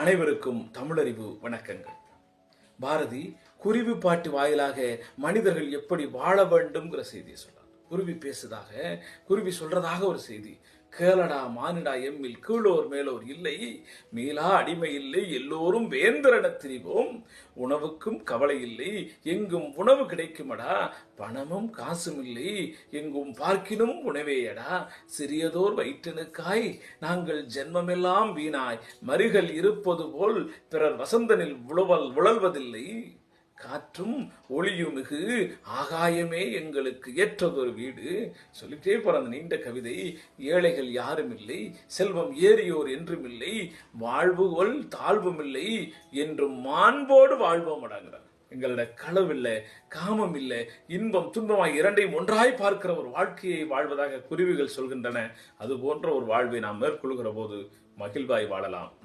அனைவருக்கும் தமிழறிவு வணக்கங்கள். பாரதி குருவி பாட்டு வாயிலாக மனிதர்கள் எப்படி வாழ வேண்டும்ங்கிற செய்தியை சொல்றார். குருவி பேசுதாக, குருவி சொல்றதாக ஒரு செய்தி. கேளடா மானிடா எம்மில் கீழோர் மேலோர் இல்லை, மீளா அடிமை இல்லை, எல்லோரும் வேந்தரென திரிவோம், உணவுக்கும் கவலை இல்லை, எங்கும் உணவு கிடைக்குமடா, பணமும் காசும் இல்லை, எங்கும் பார்க்கினும் உணவேயடா, சிறியதோர் வயிற்றனுக்காய் நாங்கள் ஜென்மமெல்லாம் வீணாய் மருகல் இருப்பது போல் பிறர் வசந்தனில் உழல்வதில்லை, காற்றும் ஒளியுமிகு ஆகாயமே எங்களுக்கு ஏற்றதொரு வீடு. சொல்லிட்டே போற அந்த நீண்ட கவிதை. ஏழைகள் யாரும் இல்லை, செல்வம் ஏறியோர் என்றும் இல்லை, வாழ்வுகோல் தாழ்வும் இல்லை என்றும் மாண்போடு வாழ்வோம் அடங்குறார். எங்களோட களவு இல்லை, காமம் இல்லை, இன்பம் துன்பமாய் இரண்டையும் ஒன்றாய் பார்க்கிற ஒரு வாழ்க்கையை வாழ்வதாக குருவிகள் சொல்கின்றன. அது போன்ற ஒரு வாழ்வை நாம் மேற்கொள்கிற போது மகிழ்வாய் வாழலாம்.